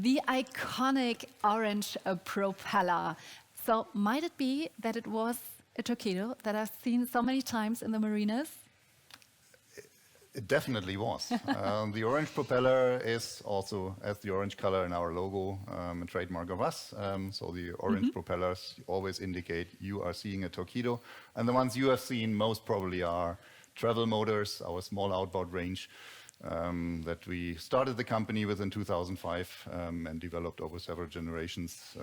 The iconic orange propeller. So might it be that it was a Torqeedo that I've seen so many times in the marinas? It definitely was. The orange propeller is also, as the orange color in our logo, a trademark of us. So the orange propellers always indicate you are seeing a Torqeedo. And the ones you have seen most probably are travel motors, our small outboard range that we started the company with in 2005 and developed over several generations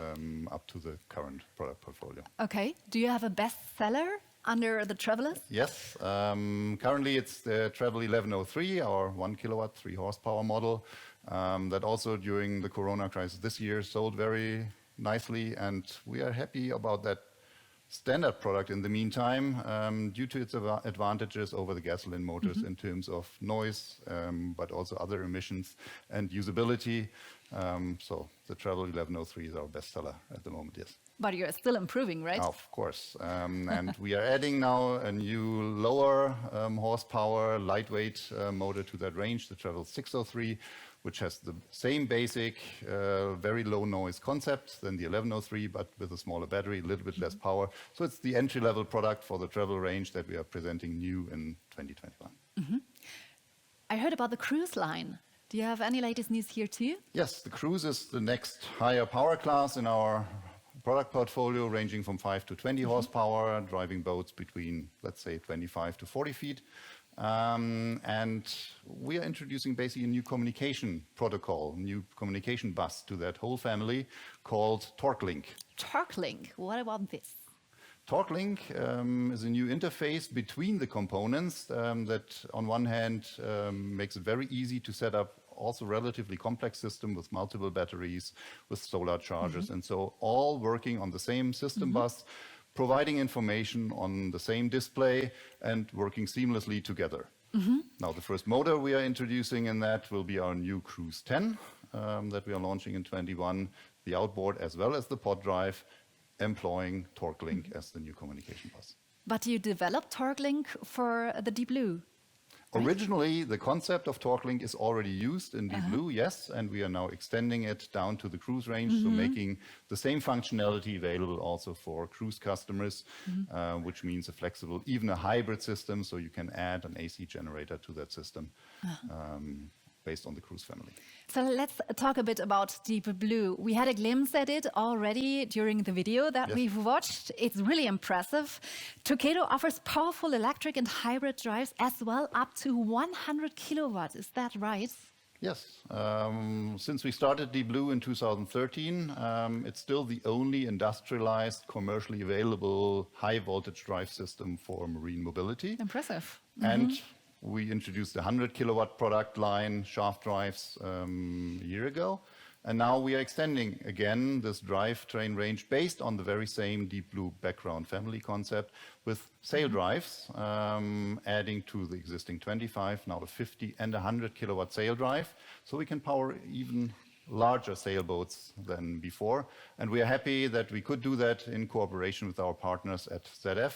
up to the current product portfolio. Okay. Do you have a bestseller under the travelers? Yes. Currently it's the Travel 1103, our 1 kilowatt, 3 horsepower model that also during the Corona crisis this year sold very nicely, and we are happy about that standard product in the meantime due to its advantages over the gasoline motors in terms of noise, but also other emissions and usability. So the Travel 1103 is our bestseller at the moment, yes. But you're still improving, right? Of course. And we are adding now a new lower horsepower, lightweight motor to that range, the Travel 603, which has the same basic, very low noise concept than the 1103, but with a smaller battery, a little bit less power. So it's the entry-level product for the travel range that we are presenting new in 2021. I heard about the cruise line. Do you have any latest news here too? Yes, the Cruise is the next higher power class in our product portfolio, ranging from 5 to 20 horsepower, driving boats between, let's say, 25 to 40 feet. And we are introducing basically a new communication protocol, new communication bus to that whole family called TorqLink. TorqLink, what about this? TorqLink is a new interface between the components that on one hand makes it very easy to set up also relatively complex system with multiple batteries, with solar chargers, and so all working on the same system bus, providing information on the same display and working seamlessly together. Now, the first motor we are introducing in that will be our new Cruise 10 that we are launching in 21, the outboard as well as the pod drive, employing TorqLink as the new communication bus. But you developed TorqLink for the Deep Blue. Originally, the concept of TorqLink is already used in Deep Blue, yes, and we are now extending it down to the cruise range, so making the same functionality available also for cruise customers, which means a flexible, even a hybrid system, so you can add an AC generator to that system based on the cruise family. So let's talk a bit about Deep Blue. We had a glimpse at it already during the video that we've watched. It's really impressive. Torqeedo offers powerful electric and hybrid drives as well, up to 100 kilowatts. Is that right? Yes. Since we started Deep Blue in 2013, it's still the only industrialized, commercially available high voltage drive system for marine mobility. Impressive. And we introduced the 100 kilowatt product line, shaft drives, a year ago. And now we are extending again this drivetrain range based on the very same Deep Blue background family concept with sail drives, adding to the existing 25, now a 50 and 100 kilowatt sail drive. So we can power even larger sailboats than before. And we are happy that we could do that in cooperation with our partners at ZF,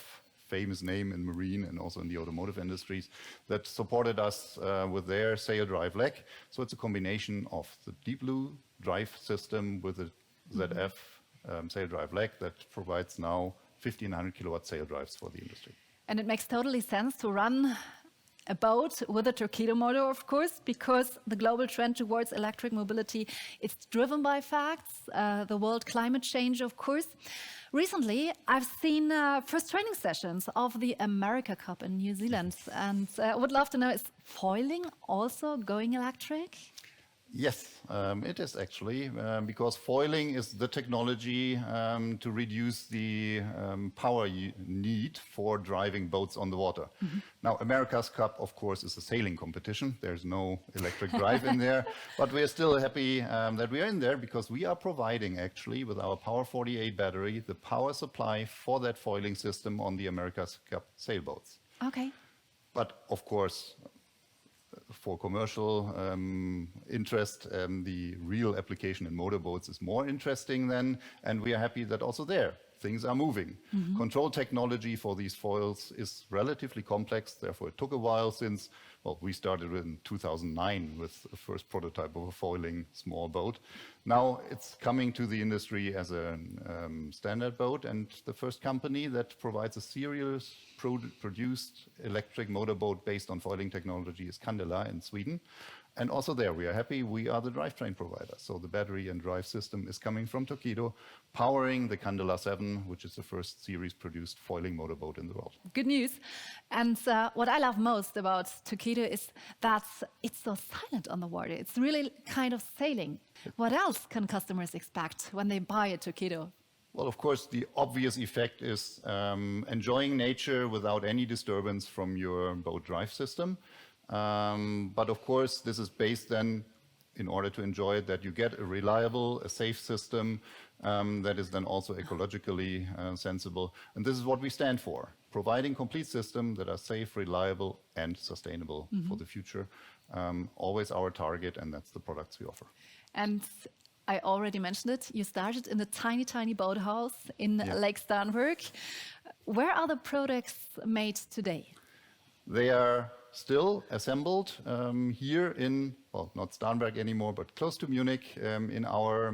famous name in marine and also in the automotive industries, that supported us with their sail drive leg. So it's a combination of the Deep Blue drive system with the ZF sail drive leg that provides now 1,500 kilowatt sail drives for the industry. And it makes totally sense to run a boat with a Torqeedo motor, of course, because the global trend towards electric mobility is driven by facts, the world climate change, of course. Recently, I've seen first training sessions of the America Cup in New Zealand, and I would love to know, is foiling also going electric? Yes, it is actually, because foiling is the technology to reduce the power need for driving boats on the water. Now, America's Cup, of course, is a sailing competition. There's no electric drive in there, but we are still happy that we are in there because we are providing actually with our Power 48 battery the power supply for that foiling system on the America's Cup sailboats. Okay. But of course, for commercial interest, the real application in motorboats is more interesting then, and we are happy that also there things are moving. Control technology for these foils is relatively complex, therefore it took a while since, well, we started in 2009 with the first prototype of a foiling small boat. Now it's coming to the industry as a standard boat, and the first company that provides a serious produced electric motorboat based on foiling technology is Candela in Sweden. And also there, we are happy we are the drivetrain provider. So the battery and drive system is coming from Torqeedo, powering the Candela 7, which is the first series produced foiling motorboat in the world. Good news. And what I love most about Torqeedo is that it's so silent on the water. It's really kind of sailing. What else can customers expect when they buy a Torqeedo? Well, of course, the obvious effect is enjoying nature without any disturbance from your boat drive system. But of course, this is based then, in order to enjoy it, that you get a reliable, a safe system that is then also ecologically sensible. And this is what we stand for, providing complete systems that are safe, reliable, and sustainable for the future. Always our target, and that's the products we offer. And I already mentioned it, you started in a tiny, tiny boathouse in Lake Starnberg. Where are the products made today? They are still assembled here in, well, not Starnberg anymore, but close to Munich in our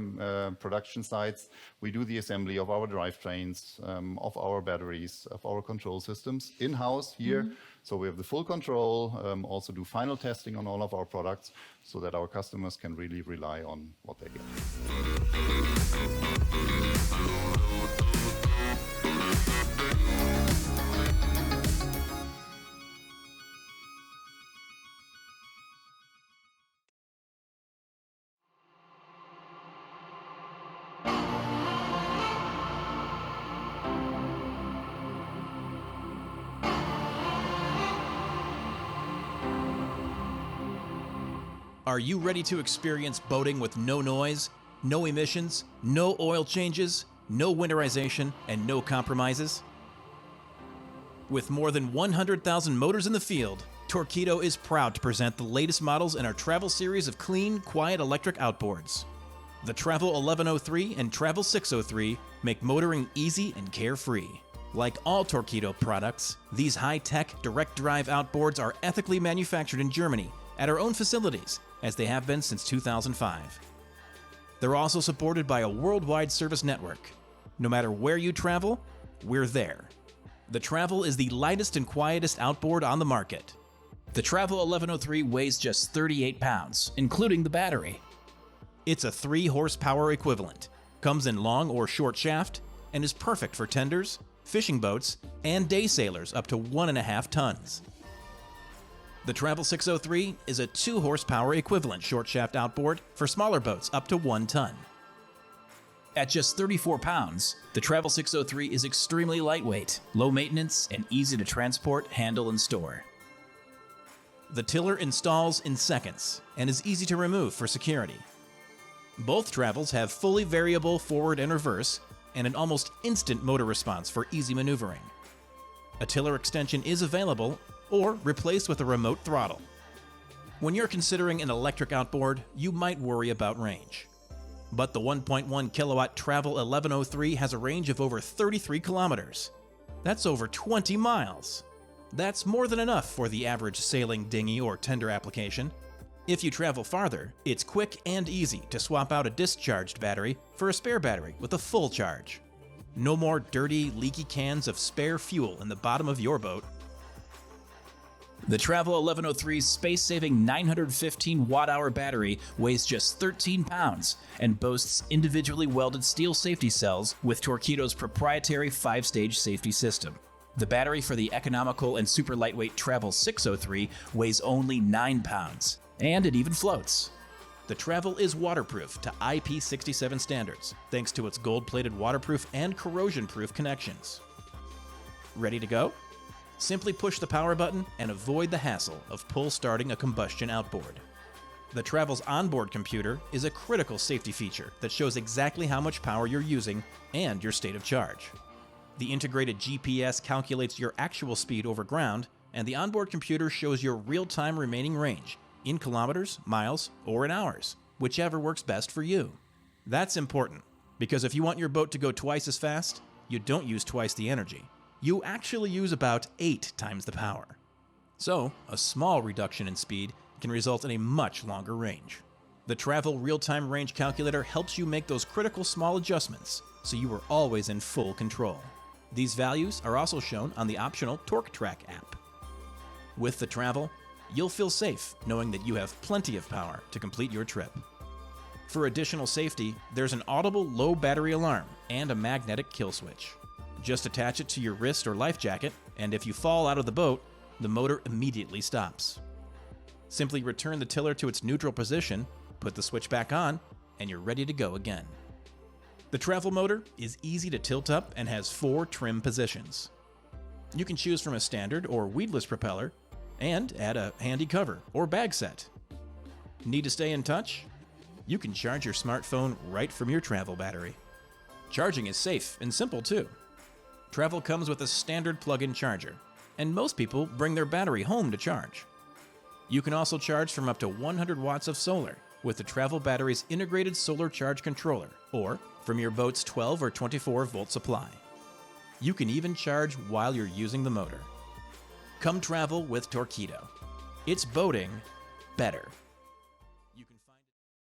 production sites. We do the assembly of our drivetrains, of our batteries, of our control systems in-house here. So we have the full control, also do final testing on all of our products so that our customers can really rely on what they get. Are you ready to experience boating with no noise, no emissions, no oil changes, no winterization, and no compromises? With more than 100,000 motors in the field, Torqeedo is proud to present the latest models in our travel series of clean, quiet electric outboards. The Travel 1103 and Travel 603 make motoring easy and carefree. Like all Torqeedo products, these high-tech, direct-drive outboards are ethically manufactured in Germany at our own facilities, as they have been since 2005. They're also supported by a worldwide service network. No matter where you travel, we're there. The Travel is the lightest and quietest outboard on the market. The Travel 1103 weighs just 38 pounds, including the battery. It's a 3-horsepower equivalent, comes in long or short shaft, and is perfect for tenders, fishing boats, and day sailors up to 1.5 tons. The Travel 603 is a 2-horsepower equivalent short shaft outboard for smaller boats up to 1 ton. At just 34 pounds, the Travel 603 is extremely lightweight, low maintenance, and easy to transport, handle, and store. The tiller installs in seconds and is easy to remove for security. Both Travels have fully variable forward and reverse and an almost instant motor response for easy maneuvering. A tiller extension is available or replaced with a remote throttle. When you're considering an electric outboard, you might worry about range. But the 1.1 kilowatt Travel 1103 has a range of over 33 kilometers. That's over 20 miles. That's more than enough for the average sailing, dinghy, or tender application. If you travel farther, it's quick and easy to swap out a discharged battery for a spare battery with a full charge. No more dirty, leaky cans of spare fuel in the bottom of your boat. The Travel 1103's space-saving 915 watt-hour battery weighs just 13 pounds and boasts individually welded steel safety cells with Torqeedo's proprietary 5-stage safety system. The battery for the economical and super lightweight Travel 603 weighs only 9 pounds, and it even floats. The Travel is waterproof to IP67 standards, thanks to its gold-plated waterproof and corrosion-proof connections. Ready to go? Simply push the power button and avoid the hassle of pull-starting a combustion outboard. The Travel's onboard computer is a critical safety feature that shows exactly how much power you're using and your state of charge. The integrated GPS calculates your actual speed over ground, and the onboard computer shows your real-time remaining range in kilometers, miles, or in hours, whichever works best for you. That's important, because if you want your boat to go twice as fast, you don't use twice the energy. You actually use about 8 times the power. So, a small reduction in speed can result in a much longer range. The Travel Real-Time Range Calculator helps you make those critical small adjustments so you are always in full control. These values are also shown on the optional TorqueTrack app. With the Travel, you'll feel safe knowing that you have plenty of power to complete your trip. For additional safety, there's an audible low battery alarm and a magnetic kill switch. Just attach it to your wrist or life jacket, and if you fall out of the boat, the motor immediately stops. Simply return the tiller to its neutral position, put the switch back on, and you're ready to go again. The Travel motor is easy to tilt up and has 4 trim positions. You can choose from a standard or weedless propeller and add a handy cover or bag set. Need to stay in touch? You can charge your smartphone right from your Travel battery. Charging is safe and simple too. Travel comes with a standard plug-in charger, and most people bring their battery home to charge. You can also charge from up to 100 watts of solar with the Travel battery's integrated solar charge controller, or from your boat's 12 or 24 volt supply. You can even charge while you're using the motor. Come travel with Torqeedo. It's boating better.